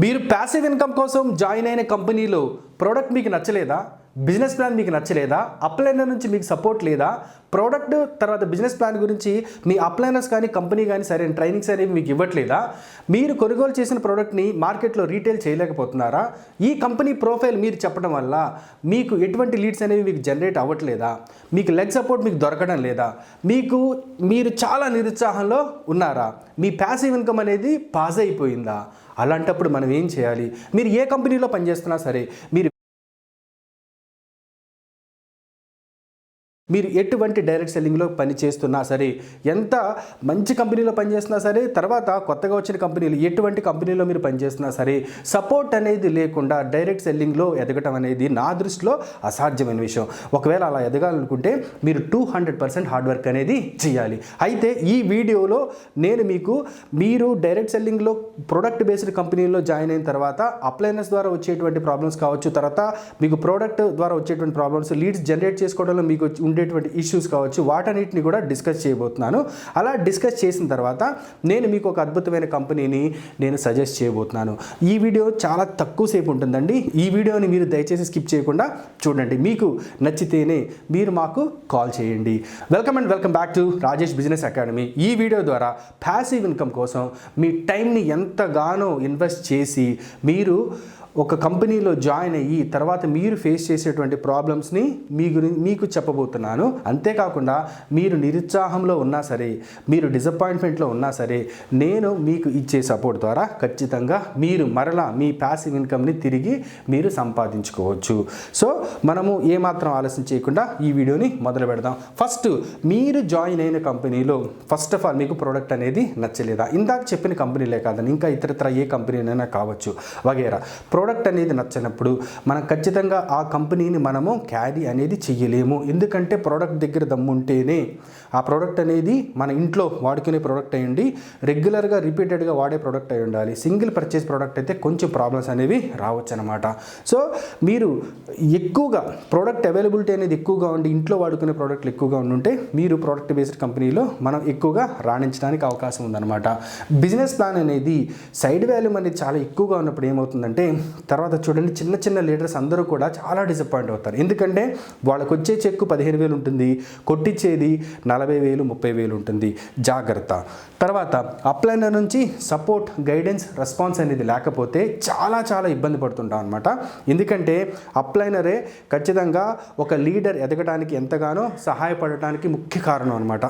మీరు passive income కోసం join అయిన కంపెనీలో ప్రోడక్ట్ మీకు నచ్చలేదా? బిజినెస్ ప్లాన్ మీకు నచ్చలేదా? అప్లైనర్ నుంచి మీకు సపోర్ట్ లేదా? ప్రోడక్ట్ తర్వాత బిజినెస్ ప్లాన్ గురించి మీ అప్లైనర్స్ కానీ కంపెనీ కానీ సరైన ట్రైనింగ్స్ అనేవి మీకు ఇవ్వట్లేదా? మీరు కొనుగోలు చేసిన ప్రోడక్ట్ని మార్కెట్లో రీటైల్ చేయలేకపోతున్నారా? ఈ కంపెనీ ప్రొఫైల్ మీరు చెప్పడం వల్ల మీకు ఎటువంటి లీడ్స్ అనేవి మీకు జనరేట్ అవ్వట్లేదా? మీకు లెగ్ సపోర్ట్ మీకు దొరకడం లేదా? మీరు చాలా నిరుత్సాహంలో ఉన్నారా? మీ ప్యాసివ్ ఇన్కమ్ అనేది పాజ్ అయిపోయిందా? అలాంటప్పుడు మనం ఏం చేయాలి? మీరు ఏ కంపెనీలో పనిచేస్తున్నా సరే, మీరు ఎటువంటి డైరెక్ట్ సెల్లింగ్లో పని చేస్తున్నా సరే, ఎంత మంచి కంపెనీలో పనిచేస్తున్నా సరే, తర్వాత కొత్తగా వచ్చిన కంపెనీలు ఎటువంటి కంపెనీలో మీరు పనిచేస్తున్నా సరే, సపోర్ట్ అనేది లేకుండా డైరెక్ట్ సెల్లింగ్లో ఎదగటం అనేది నా దృష్టిలో అసాధ్యమైన విషయం. ఒకవేళ అలా ఎదగాలనుకుంటే మీరు 200% హార్డ్ వర్క్ అనేది చేయాలి. అయితే ఈ వీడియోలో నేను మీరు డైరెక్ట్ సెల్లింగ్లో ప్రొడక్ట్ బేస్డ్ కంపెనీలో జాయిన్ అయిన తర్వాత అప్లైనర్స్ ద్వారా వచ్చేటువంటి ప్రాబ్లమ్స్ కావచ్చు, తర్వాత మీకు ప్రోడక్ట్ ద్వారా వచ్చేటువంటి ప్రాబ్లమ్స్, లీడ్స్ జనరేట్ చేసుకోవడంలో మీకు ఉండేటువంటి ఇష్యూస్ కావచ్చు, వాటన్నిటిని కూడా డిస్కస్ చేయబోతున్నాను. అలా డిస్కస్ చేసిన తర్వాత నేను మీకు ఒక అద్భుతమైన కంపెనీని నేను సజెస్ట్ చేయబోతున్నాను. ఈ వీడియో చాలా తక్కువ సేపు ఉంటుందండి. ఈ వీడియోని మీరు దయచేసి స్కిప్ చేయకుండా చూడండి. మీకు నచ్చితేనే మీరు మాకు కాల్ చేయండి. Welcome back to Rajesh business academy. ఈ వీడియో ద్వారా ప్యాసివ్ ఇన్కమ్ కోసం మీ టైంని ఎంతగానో ఇన్వెస్ట్ చేసి మీరు ఒక కంపెనీలో జాయిన్ అయ్యి తర్వాత మీరు ఫేస్ చేసేటువంటి ప్రాబ్లమ్స్ని మీకు చెప్పబోతున్నాను. అంతేకాకుండా మీరు నిరుత్సాహంలో ఉన్నా సరే, మీరు డిసప్పాయింట్మెంట్లో ఉన్నా సరే, నేను మీకు ఇచ్చే సపోర్ట్ ద్వారా ఖచ్చితంగా మీరు మరలా మీ ప్యాసివ్ ఇన్కమ్ని తిరిగి మీరు సంపాదించుకోవచ్చు. సో మనము ఏమాత్రం ఆలస్యం చేయకుండా ఈ వీడియోని మొదలు పెడదాం. ఫస్ట్, మీరు జాయిన్ అయిన కంపెనీలో ఫస్ట్ ఆఫ్ ఆల్ మీకు ప్రోడక్ట్ అనేది నచ్చలేదా? ఇందాక చెప్పిన కంపెనీలే కాదని ఇంకా ఇతరత్ర ఏ కంపెనీనైనా కావచ్చు వగేరా, ప్రోడక్ట్ అనేది నచ్చినప్పుడు మనం ఖచ్చితంగా ఆ కంపెనీని మనము క్యారీ అనేది చెయ్యలేము. ఎందుకంటే ప్రోడక్ట్ దగ్గర దమ్ముంటేనే ఆ ప్రోడక్ట్ అనేది మన ఇంట్లో వాడుకునే ప్రోడక్ట్ అయ్యండి, రెగ్యులర్గా రిపీటెడ్గా వాడే ప్రోడక్ట్ అయి ఉండాలి. సింగిల్ పర్చేస్ ప్రోడక్ట్ అయితే కొంచెం ప్రాబ్లమ్స్ అనేవి రావచ్చు అనమాట. సో మీరు ఎక్కువగా ప్రోడక్ట్ అవైలబిలిటీ అనేది ఎక్కువగా ఉండి ఇంట్లో వాడుకునే ప్రోడక్ట్లు ఎక్కువగా ఉండుంటే మీరు ప్రోడక్ట్ బేస్డ్ కంపెనీలో మనం ఎక్కువగా రాణించడానికి అవకాశం ఉందన్నమాట. బిజినెస్ ప్లాన్ అనేది సైడ్ వాల్యూమ్ అనేది చాలా ఎక్కువగా ఉన్నప్పుడు ఏమవుతుందంటే తర్వాత చూడండి, చిన్న లీడర్స్ అందరూ కూడా చాలా డిసప్పాయింట్ అవుతారు. ఎందుకంటే వాళ్ళకు వచ్చే చెక్కు 15,000 ఉంటుంది, కొట్టించేది 40,000 30,000 ఉంటుంది. జాగ్రత్త. తర్వాత అప్లైనర్ నుంచి సపోర్ట్, గైడెన్స్, రెస్పాన్స్ అనేది లేకపోతే చాలా ఇబ్బంది పడుతుంటాం అనమాట. ఎందుకంటే అప్లైనరే ఖచ్చితంగా ఒక లీడర్ ఎదగడానికి ఎంతగానో సహాయపడటానికి ముఖ్య కారణం అనమాట.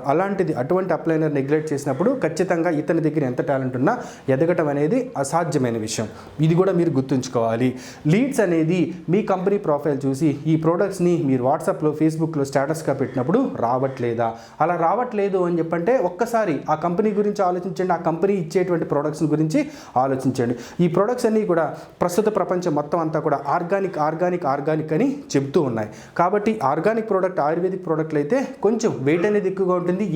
అటువంటి అప్లైనర్ నెగ్లెక్ట్ చేసినప్పుడు ఖచ్చితంగా ఇతని దగ్గర ఎంత టాలెంట్ ఉన్నా ఎదగటం అనేది అసాధ్యమైన విషయం. ఇది కూడా మీరు గుర్తుంచుకోవాలి. లీడ్స్ అనేది మీ కంపెనీ ప్రొఫైల్ చూసి ఈ ప్రోడక్ట్స్ని మీరు వాట్సాప్లో, ఫేస్బుక్లో స్టేటస్గా పెట్టినప్పుడు రావట్లేదా? అలా రావట్లేదు అని చెప్పంటే ఒక్కసారి ఆ కంపెనీ గురించి ఆలోచించండి, ఆ కంపెనీ ఇచ్చేటువంటి ప్రోడక్ట్స్ గురించి ఆలోచించండి. ఈ ప్రోడక్ట్స్ అన్నీ కూడా ప్రస్తుత ప్రపంచం మొత్తం అంతా కూడా ఆర్గానిక్ అని చెబుతూ ఉన్నాయి. కాబట్టి ఆర్గానిక్ ప్రోడక్ట్, ఆయుర్వేదిక్ ప్రోడక్ట్లు అయితే కొంచెం వెయిట్ అనేది ఎక్కువగా ఉంటుంది.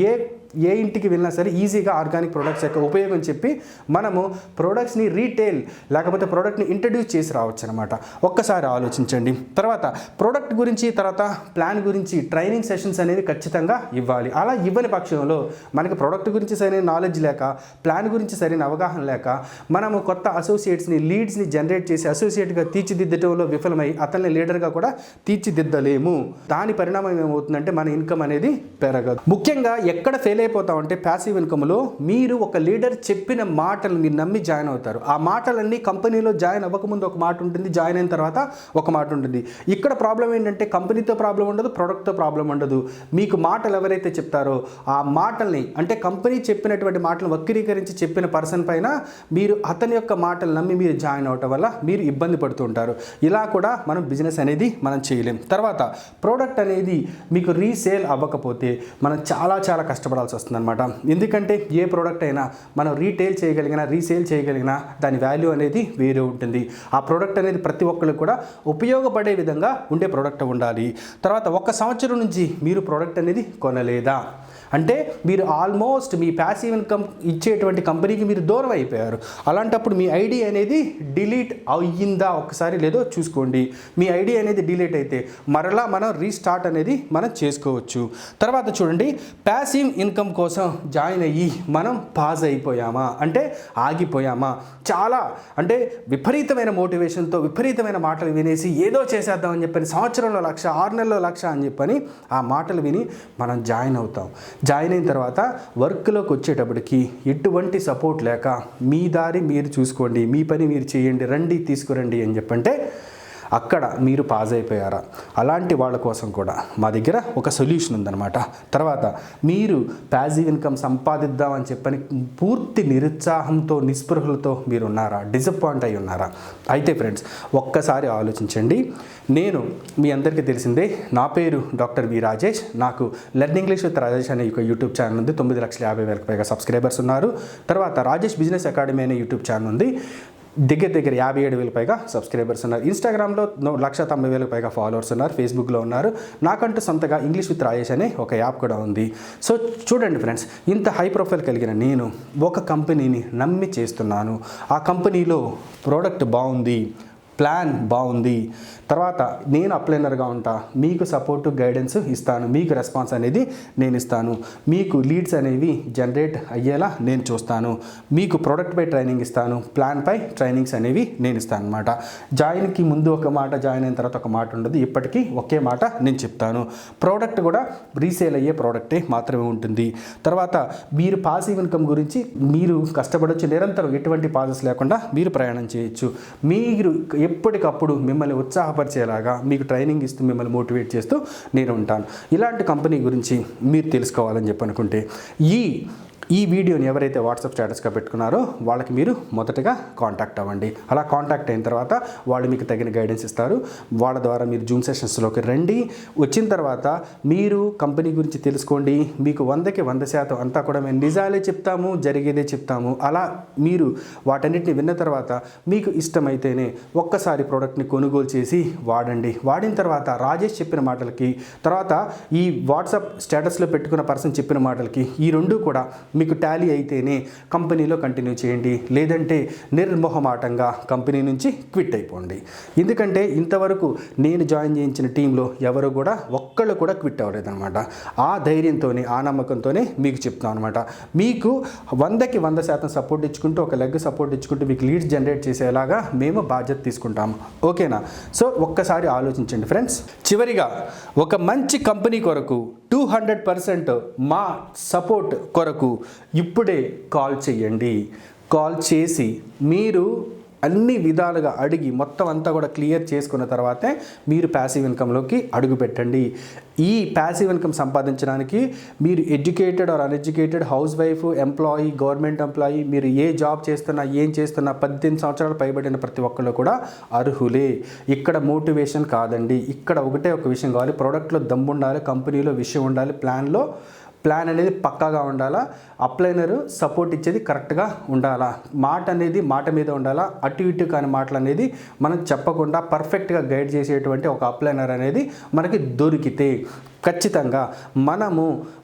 ఏ ఇంటికి వెళ్ళినా సరే ఈజీగా ఆర్గానిక్ ప్రోడక్ట్స్ యొక్క ఉపయోగం చెప్పి మనము ప్రోడక్ట్స్ని రీటైల్ లేకపోతే ప్రోడక్ట్ని ఇంట్రడ్యూస్ చేసి రావచ్చు అనమాట. ఒక్కసారి ఆలోచించండి. తర్వాత ప్రోడక్ట్ గురించి, తర్వాత ప్లాన్ గురించి ట్రైనింగ్ సెషన్స్ అనేవి ఖచ్చితంగా ఇవ్వాలి. అలా ఇవ్వని పక్షంలో మనకి ప్రోడక్ట్ గురించి సరైన నాలెడ్జ్ లేక, ప్లాన్ గురించి సరైన అవగాహన లేక మనము కొత్త అసోసియేట్స్ని, లీడ్స్ని జనరేట్ చేసి అసోసియేట్గా తీర్చిదిద్దటంలో విఫలమై అతన్ని లీడర్గా కూడా తీర్చిదిద్దలేము. దాని పరిణామం ఏమవుతుందంటే మన ఇన్కమ్ అనేది పెరగదు. ముఖ్యంగా ఎక్కడ ఫెయిల్ అయిపోతామంటే ప్యాసివ్ ఇన్కమ్లో మీరు ఒక లీడర్ చెప్పిన మాటలు మీరు నమ్మి జాయిన్ అవుతారు. ఆ మాటలన్నీ కంపెనీలో జాయిన్ అవ్వకముందు ఒక మాట ఉంటుంది, జాయిన్ అయిన తర్వాత ఒక మాట ఉంటుంది. ఇక్కడ ప్రాబ్లం ఏంటంటే కంపెనీతో ప్రాబ్లం ఉండదు, ప్రోడక్ట్తో ప్రాబ్లం ఉండదు. మీకు మాటలు ఎవరైతే చెప్తారో ఆ మాటల్ని, అంటే కంపెనీ చెప్పినటువంటి మాటలను వక్రీకరించి చెప్పిన పర్సన్ పైన మీరు అతని యొక్క మాటలు నమ్మి మీరు జాయిన్ అవటం వల్ల మీరు ఇబ్బంది పడుతూ ఉంటారు. ఇలా కూడా మనం బిజినెస్ అనేది మనం చేయలేం. తర్వాత ప్రోడక్ట్ అనేది మీకు రీసేల్ అవ్వకపోతే మనం చాలా కష్టపడాల్సి వస్తుందన్నమాట. ఎందుకంటే ఏ ప్రోడక్ట్ అయినా మనం రీటైల్ చేయగలిగినా, రీసేల్ చేయగలిగినా దాని వాల్యూ అనేది వేరే ఉంటుంది. ఆ ప్రోడక్ట్ అనేది ప్రతి ఒక్కరికి కూడా ఉపయోగపడే విధంగా ఉండే ప్రోడక్ట్ ఉండాలి. తర్వాత 1 సంవత్సరం నుంచి మీరు ప్రోడక్ట్ అనేది కొనలేదా అంటే మీరు ఆల్మోస్ట్ మీ ప్యాసివ్ ఇన్కమ్ ఇచ్చేటువంటి కంపెనీకి మీరు దూరం అయిపోయారు. అలాంటప్పుడు మీ ఐడి అనేది డిలీట్ అయ్యిందా ఒకసారి లేదో చూసుకోండి. మీ ఐడి అనేది డిలీట్ అయితే మరలా మనం రీస్టార్ట్ అనేది మనం చేసుకోవచ్చు. తర్వాత చూడండి, ప్యాసివ్ ఇన్కమ్ కోసం జాయిన్ అయ్యి మనం పాజ్ అయిపోయామా అంటే ఆగిపోయామా, చాలా అంటే విపరీతమైన మోటివేషన్తో విపరీతమైన మాటలు వినేసి ఏదో చేసేద్దామని చెప్పని సంవత్సరంలో 1,00,000 6 నెలల్లో 1,00,000 అని చెప్పని ఆ మాటలు విని మనం జాయిన్ అవుతాం. జాయిన్ అయిన తర్వాత వర్క్లోకి వచ్చేటప్పటికి ఎటువంటి సపోర్ట్ లేక మీ దారి మీరు చూసుకోండి, మీ పని మీరు చేయండి, రండి తీసుకురండి అని చెప్పంటే అక్కడ మీరు పాజ్ అయిపోయారా? అలాంటి వాళ్ళ కోసం కూడా మా దగ్గర ఒక సొల్యూషన్ ఉందన్నమాట. తర్వాత మీరు ప్యాసివ్ ఇన్కమ్ సంపాదిద్దామని చెప్పని పూర్తి నిరుత్సాహంతో నిస్పృహలతో మీరు ఉన్నారా? డిసప్పాయింట్ అయి ఉన్నారా? అయితే ఫ్రెండ్స్ ఒక్కసారి ఆలోచించండి. నేను మీ అందరికీ తెలిసిందే, నా పేరు డాక్టర్ వి రాజేష్. నాకు లెర్న్ ఇంగ్లీష్ విత్ రాజేష్ అనే ఒక యూట్యూబ్ ఛానల్ ఉంది. 9,50,000 పైగా సబ్స్క్రైబర్స్ ఉన్నారు. తర్వాత రాజేష్ బిజినెస్ అకాడమీ అనే యూట్యూబ్ ఛానల్ ఉంది. దగ్గర 57,000 పైగా సబ్స్క్రైబర్స్ ఉన్నారు. ఇన్స్టాగ్రామ్లో 1,90,000 పైగా ఫాలోవర్స్ ఉన్నారు. ఫేస్బుక్లో ఉన్నారు. నాకంటూ సొంతగా ఇంగ్లీష్ విత్ రాజేష్ అనే ఒక యాప్ కూడా ఉంది. సో చూడండి ఫ్రెండ్స్, ఇంత హై ప్రొఫైల్ కలిగిన నేను ఒక కంపెనీని నమ్మి చేస్తున్నాను. ఆ కంపెనీలో ప్రోడక్ట్ బాగుంది, ప్లాన్ బాగుంది, తర్వాత నేను అప్లైనర్గా ఉంటా, మీకు సపోర్టు గైడెన్స్ ఇస్తాను, మీకు రెస్పాన్స్ అనేది నేను ఇస్తాను, మీకు లీడ్స్ అనేవి జనరేట్ అయ్యేలా నేను చూస్తాను, మీకు ప్రోడక్ట్ పై ట్రైనింగ్ ఇస్తాను, ప్లాన్ పై ట్రైనింగ్స్ అనేవి నేను ఇస్తాను అనమాట. జాయిన్కి ముందు ఒక మాట, జాయిన్ అయిన తర్వాత ఒక మాట ఉండదు. ఇప్పటికీ ఒకే మాట నేను చెప్తాను. ప్రోడక్ట్ కూడా రీసేల్ అయ్యే ప్రోడక్టే మాత్రమే ఉంటుంది. తర్వాత మీరు పాసివ్ ఇన్కమ్ గురించి మీరు కష్టపడవచ్చు. నిరంతరం ఎటువంటి పాజెస్ లేకుండా మీరు ప్రయాణం చేయొచ్చు. మీరు ఎప్పటికప్పుడు మిమ్మల్ని ఉత్సాహపరిచేలాగా మీకు ట్రైనింగ్ ఇస్తూ మిమ్మల్ని మోటివేట్ చేస్తూ నేను ఉంటాను. ఇలాంటి కంపెనీ గురించి మీరు తెలుసుకోవాలని చెప్పి అనుకుంటే ఈ వీడియోని ఎవరైతే వాట్సాప్ స్టేటస్గా పెట్టుకున్నారో వాళ్ళకి మీరు మొదటగా కాంటాక్ట్ అవ్వండి. అలా కాంటాక్ట్ అయిన తర్వాత వాళ్ళు మీకు తగిన గైడెన్స్ ఇస్తారు. వాళ్ళ ద్వారా మీరు జూమ్ సెషన్స్లోకి రండి. వచ్చిన తర్వాత మీరు కంపెనీ గురించి తెలుసుకోండి. మీకు 100కి 100% అంతా కూడా మేము నిజాలే చెప్తాము, జరిగేదే చెప్తాము. అలా మీరు వాటన్నిటిని విన్న తర్వాత మీకు ఇష్టమైతేనే ఒక్కసారి ప్రోడక్ట్ని కొనుగోలు చేసి వాడండి. వాడిన తర్వాత రాజేష్ చెప్పిన మాటలకి, తర్వాత ఈ వాట్సాప్ స్టేటస్లో పెట్టుకున్న పర్సన్ చెప్పిన మాటలకి ఈ రెండు కూడా మీకు టాలీ అయితేనే కంపెనీలో కంటిన్యూ చేయండి. లేదంటే నిర్మోహమాటంగా కంపెనీ నుంచి క్విట్ అయిపోండి. ఎందుకంటే ఇంతవరకు నేను జాయిన్ చేయించిన టీంలో ఎవరు కూడా ఒక్కళ్ళు కూడా క్విట్ అవ్వలేదన్నమాట. ఆ ధైర్యంతోనే, ఆ నమ్మకంతోనే మీకు చెప్తాను అనమాట. మీకు 100కి 100% సపోర్ట్ ఇచ్చుకుంటూ, ఒక లెగ్ సపోర్ట్ ఇచ్చుకుంటూ మీకు లీడ్స్ జనరేట్ చేసేలాగా మేము బాధ్యత తీసుకుంటాము. ఓకేనా? సో ఒక్కసారి ఆలోచించండి ఫ్రెండ్స్. చివరిగా ఒక మంచి కంపెనీ కొరకు 200% మా సపోర్ట్ కొరకు ఇప్పుడే కాల్ చేయండి. కాల్ చేసి మీరు అన్ని విధాలుగా అడిగి మొత్తం అంతా కూడా క్లియర్ చేసుకున్న తర్వాతే మీరు ప్యాసివ్ ఇన్కంలోకి అడుగు పెట్టండి. ఈ ప్యాసివ్ ఇన్కమ్ సంపాదించడానికి మీరు educated or uneducated, housewife, employee, government employee, మీరు ఏ జాబ్ చేస్తున్నా, ఏం చేస్తున్నా 18 సంవత్సరాలు పైబడిన ప్రతి ఒక్కళ్ళు కూడా అర్హులే. ఇక్కడ మోటివేషన్ కాదండి. ఇక్కడ ఒకటే ఒక విషయం కావాలి, ప్రోడక్ట్లో దమ్ము ఉండాలి, కంపెనీలో విషయం ఉండాలి, ప్లాన్ అనేది పక్కాగా ఉండాలా, అప్లైనర్ సపోర్ట్ ఇచ్చేది కరెక్ట్గా ఉండాలా, మాట అనేది మాట మీద ఉండాలా, అటు ఇటు కాని మాటలు అనేది మనం చెప్పకుండా పర్ఫెక్ట్గా గైడ్ చేసేటువంటి ఒక అప్లైనర్ అనేది మనకి దొరికితే ఖచ్చితంగా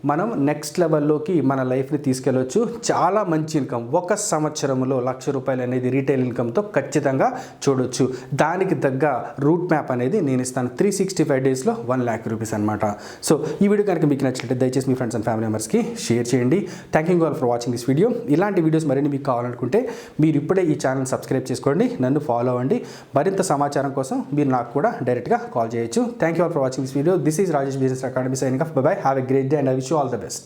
మనం నెక్స్ట్ లెవెల్లోకి మన లైఫ్ని తీసుకెళ్ళవచ్చు. చాలా మంచి ఇన్కమ్, 1 సంవత్సరంలో ₹1,00,000 అనేది రీటైల్ ఇన్కమ్తో ఖచ్చితంగా చూడొచ్చు. దానికి తగ్గ రూట్ మ్యాప్ అనేది నేను ఇస్తాను. 365 డేస్లో ₹1,00,000 అనమాట. సో ఈ వీడియో కనుక మీకు నచ్చినట్లయితే దయచేసి మీ ఫ్రెండ్స్ అండ్ ఫ్యామిలీ మెంబర్స్కి షేర్ చేయండి. Thank you all for watching this video. ఇలాంటి వీడియోస్ మరిన్ని మీకు కావాలనుకుంటే మీరు ఇప్పుడే ఈ ఛానల్ సబ్స్క్రైబ్ చేసుకోండి, నన్ను ఫాలో అవ్వండి. మరింత సమాచారం కోసం మీరు నాకు కూడా డైరెక్ట్గా కాల్ చేయొచ్చు. Thank you all for watching this video. This is Rajesh business Academy signing off. Bye bye. Have a great day and I wish you all the best.